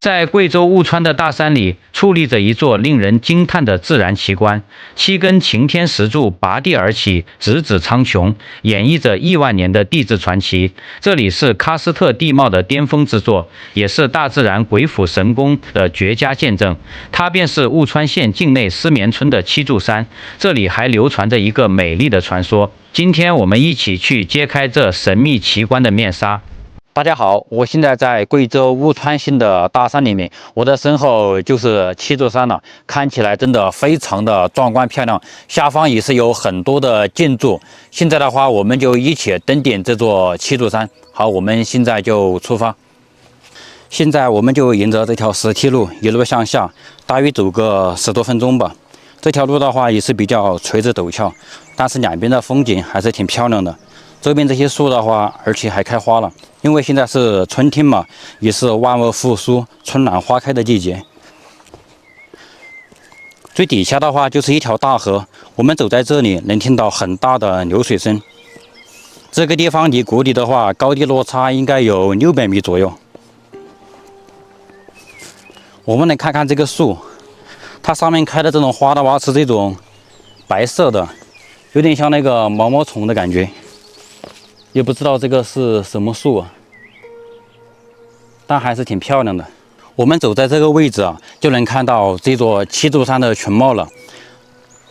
在贵州雾川的大山里，矗立着一座令人惊叹的自然奇观。7根擎天石柱拔地而起，直指苍穹，演绎着亿万年的地质传奇。这里是喀斯特地貌的巅峰之作，也是大自然鬼斧神工的绝佳见证。它便是雾川县境内思眠村的七柱山。这里还流传着一个美丽的传说。今天我们一起去揭开这神秘奇观的面纱。大家好，我现在在贵州雾川县的大山里面，我的身后就是七柱山了，看起来真的非常的壮观漂亮，下方也是有很多的建筑。现在的话，我们就一起登顶这座七柱山。好，我们现在就出发。现在我们就沿着这条石梯路一路向下，大约走个10多分钟吧。这条路的话也是比较垂直陡峭，但是两边的风景还是挺漂亮的。周边这些树的话，而且还开花了。因为现在是春天嘛，也是万物复苏、春暖花开的季节。最底下的话就是一条大河，我们走在这里能听到很大的流水声。这个地方离谷底的话，高低落差应该有600米左右。我们来看看这个树，它上面开的这种花的话是这种白色的，有点像那个毛毛虫的感觉。也不知道这个是什么树啊，但还是挺漂亮的。我们走在这个位置啊，就能看到这座七柱山的全貌了，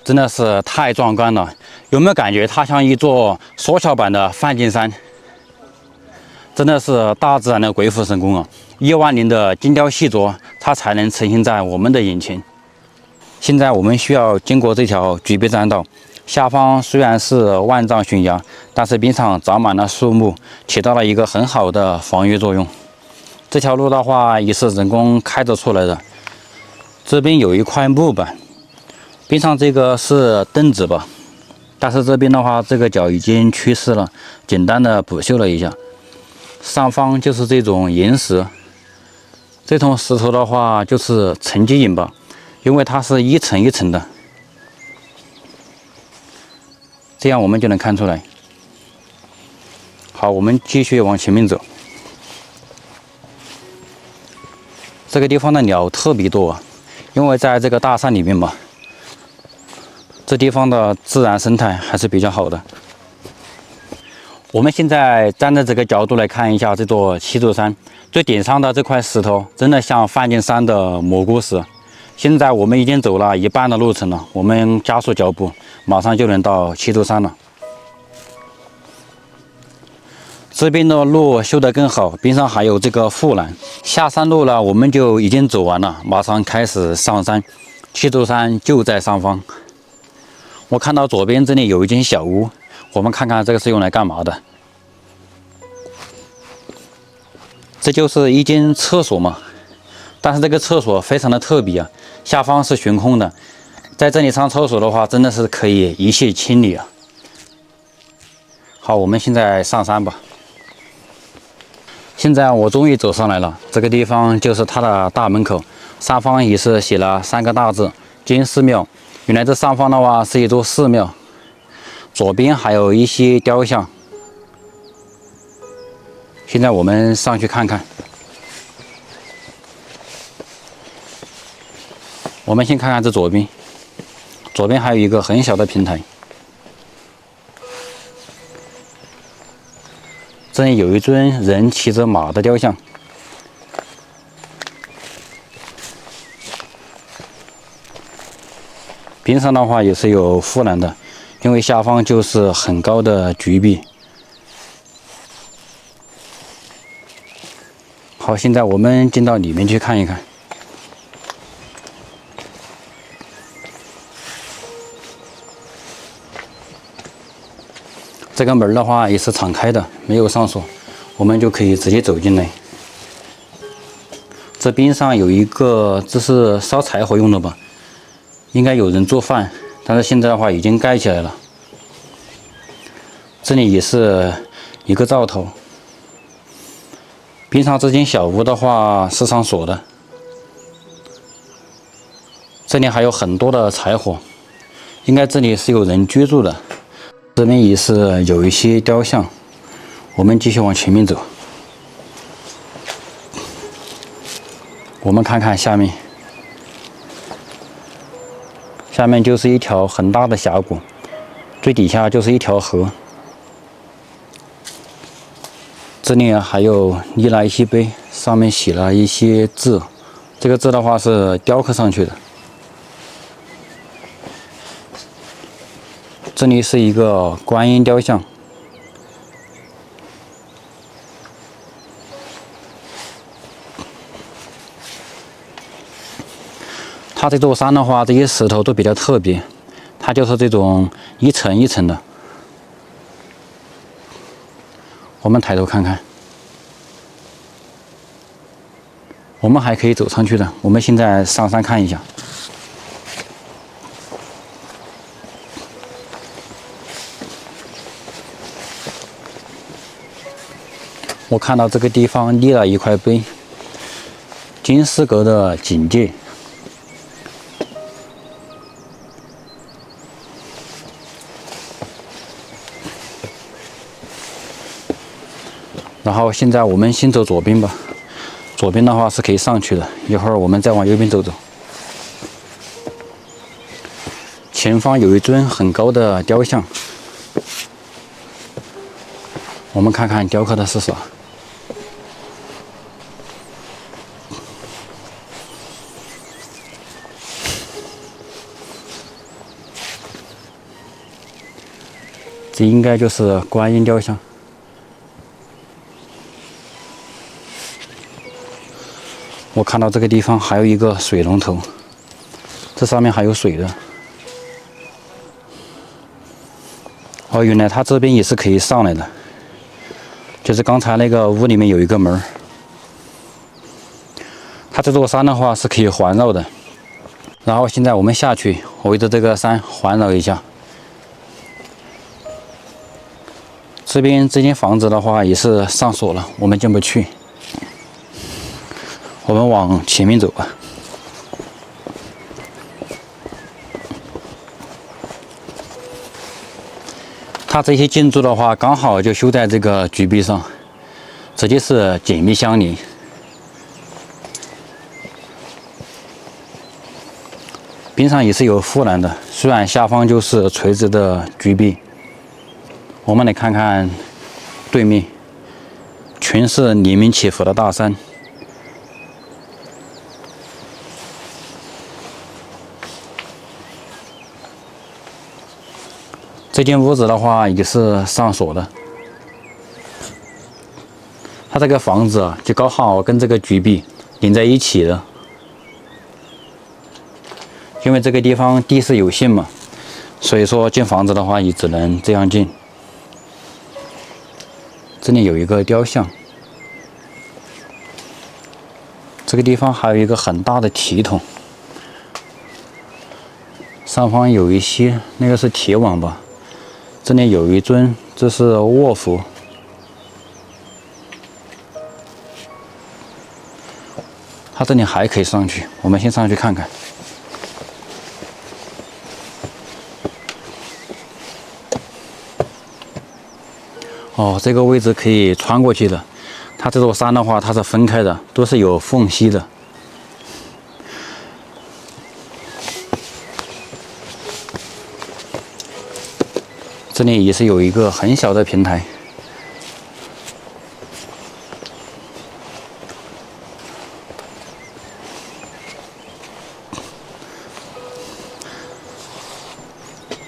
真的是太壮观了。有没有感觉它像一座缩小版的梵净山？真的是大自然的鬼斧神工啊！亿万年的精雕细琢，它才能呈现在我们的眼前。现在我们需要经过这条举杯栈道。下方虽然是万丈悬崖，但是边上长满了树木，起到了一个很好的防御作用。这条路的话也是人工开凿出来的。这边有一块木板，边上这个是凳子吧，但是这边的话这个角已经缺失了，简单的补修了一下。上方就是这种岩石，这种石头的话就是沉积岩吧，因为它是一层一层的。这样我们就能看出来。好，我们继续往前面走。这个地方的鸟特别多，因为在这个大山里面嘛，这地方的自然生态还是比较好的。我们现在站在这个角度来看一下这座七柱山，最顶上的这块石头真的像梵净山的蘑菇石。现在我们已经走了一半的路程了，我们加速脚步，马上就能到七柱山了。这边的路修得更好，边上还有这个护栏。下山路呢，我们就已经走完了，马上开始上山。七柱山就在上方。我看到左边这里有一间小屋，我们看看这个是用来干嘛的。这就是一间厕所嘛。但是这个厕所非常的特别啊，下方是悬空的，在这里上厕所的话，真的是可以一泻千里啊。好，我们现在上山吧。现在我终于走上来了，这个地方就是它的大门口，上方也是写了3个大字“监寺庙”。原来这上方的话是一座寺庙，左边还有一些雕像。现在我们上去看看。我们先看看这左边，左边还有一个很小的平台。这里有一尊人骑着马的雕像。边上的话也是有护栏的，因为下方就是很高的绝壁。好，现在我们进到里面去看一看。这个门的话也是敞开的，没有上锁，我们就可以直接走进来。这边上有一个，这是烧柴火用的吧？应该有人做饭，但是现在的话已经盖起来了。这里也是一个灶头。边上这间小屋的话是上锁的。这里还有很多的柴火，应该这里是有人居住的。这边也是有一些雕像，我们继续往前面走。我们看看下面，下面就是一条很大的峡谷，最底下就是一条河。这里还有立了一些碑，上面写了一些字，这个字的话是雕刻上去的。这里是一个观音雕像。它这座山的话，这些石头都比较特别，它就是这种一层一层的。我们抬头看看，我们还可以走上去的。我们现在上山看一下。我看到这个地方立了一块碑，金丝阁的警戒。然后现在我们先走左边吧，左边的话是可以上去的，一会儿我们再往右边走走。前方有一尊很高的雕像，我们看看雕刻的是啥。这应该就是观音雕像。我看到这个地方还有一个水龙头，这上面还有水的。哦，原来它这边也是可以上来的，就是刚才那个屋里面有一个门。它这座山的话是可以环绕的。然后现在我们下去，围着这个山环绕一下。这边这间房子的话也是上锁了，我们进不去。我们往前面走吧。它这些建筑的话，刚好就修在这个局壁上，直接是紧密相连。边上也是有护栏的，虽然下方就是垂直的局壁。我们来看看对面，全是连绵起伏的大山。这间屋子的话也是上锁的，它这个房子啊，就刚好跟这个局壁连在一起的。因为这个地方地势有限嘛，所以说建房子的话也只能这样建。这里有一个雕像，这个地方还有一个很大的铁桶，上方有一些那个是铁网吧。这里有一尊，这是卧佛。它这里还可以上去，我们先上去看看。哦，这个位置可以穿过去的。它这座山的话，它是分开的，都是有缝隙的。这里也是有一个很小的平台。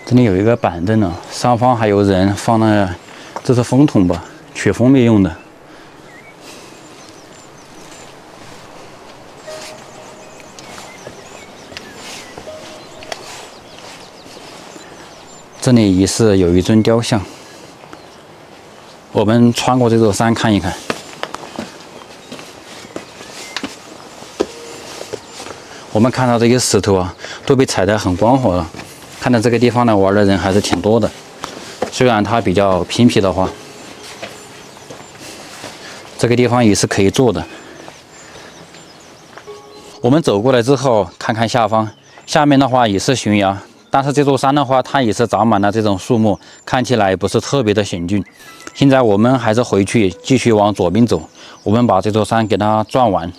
这里有一个板凳呢，上方还有人放了，这是风筒吧，取蜂蜜用的。这里也是有一尊雕像，我们穿过这座山看一看。我们看到这些石头啊，都被踩得很光滑了，看到这个地方呢，玩的人还是挺多的。虽然它比较偏僻的话，这个地方也是可以坐的。我们走过来之后，看看下方，下面的话也是悬崖。但是这座山的话，它也是长满了这种树木，看起来不是特别的险峻。现在我们还是回去继续往左边走，我们把这座山给它转完。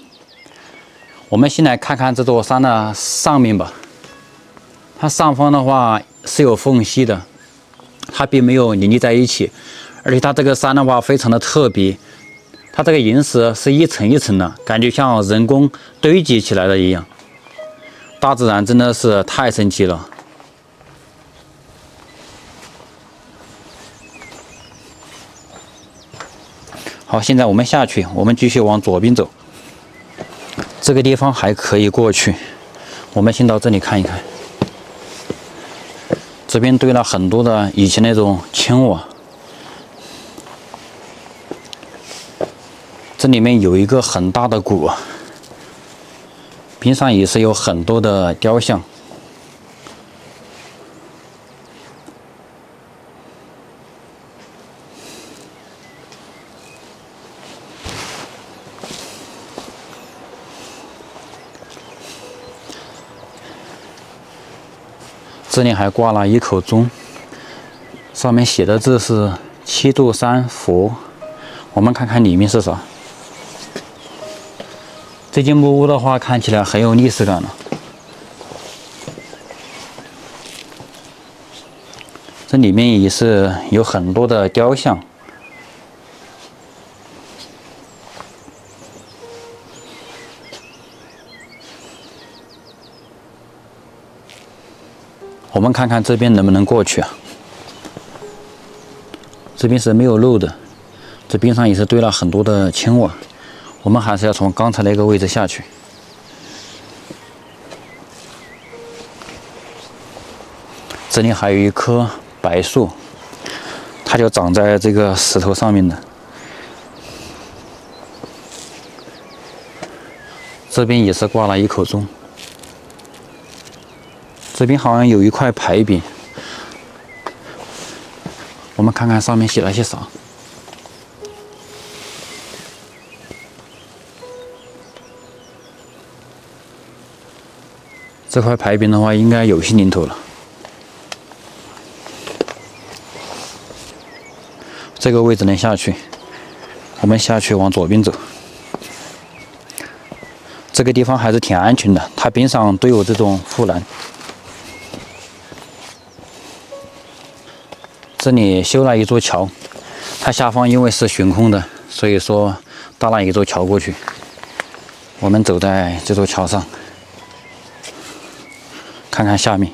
我们先来看看这座山的上面吧。它上方的话是有缝隙的，它并没有林立在一起，而且它这个山的话非常的特别，它这个岩石是一层一层的，感觉像人工堆积起来的一样。大自然真的是太神奇了。好，现在我们下去，我们继续往左边走。这个地方还可以过去，我们先到这里看一看。这边堆了很多的以前那种青瓦，这里面有一个很大的鼓，边上也是有很多的雕像。这里还挂了一口钟，上面写的字是7座山佛。我们看看里面是啥。这间木屋的话，看起来很有历史感了。这里面也是有很多的雕像。我们看看这边能不能过去啊？这边是没有路的，这边上也是堆了很多的青瓦，我们还是要从刚才那个位置下去。这里还有一棵白树，它就长在这个石头上面的。这边也是挂了一口钟。这边好像有一块牌匾，我们看看上面写了些啥。这块牌匾的话，应该有些年头了。这个位置能下去，我们下去往左边走。这个地方还是挺安全的，它边上都有这种护栏。这里修了一座桥，它下方因为是悬空的，所以说搭了一座桥过去。我们走在这座桥上，看看下面，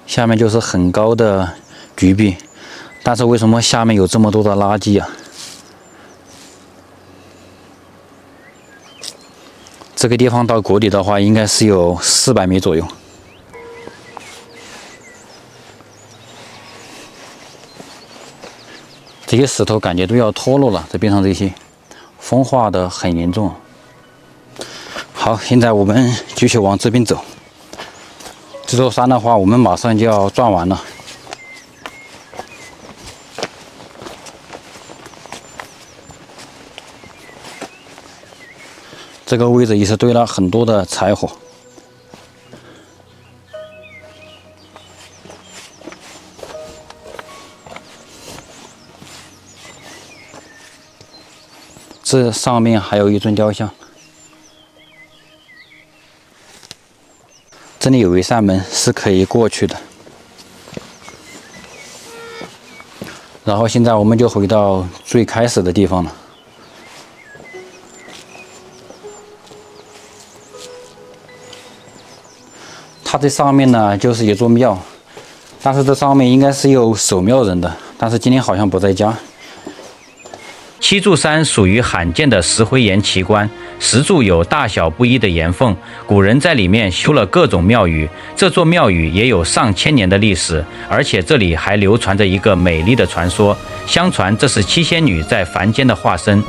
下面就是很高的局壁，但是为什么下面有这么多的垃圾啊？这个地方到谷底的话，应该是有400米左右。这些石头感觉都要脱落了，这边上这些风化的很严重。好，现在我们继续往这边走。这座山的话，我们马上就要转完了。这个位置也是堆了很多的柴火。这上面还有一尊雕像，这里有一扇门是可以过去的。然后现在我们就回到最开始的地方了。它这上面呢就是一座庙，但是这上面应该是有守庙人的，但是今天好像不在家。七柱山属于罕见的石灰岩奇观，石柱有大小不一的岩缝，古人在里面修了各种庙宇。这座庙宇也有上千年的历史，而且这里还流传着一个美丽的传说，相传这是七仙女在凡间的化身。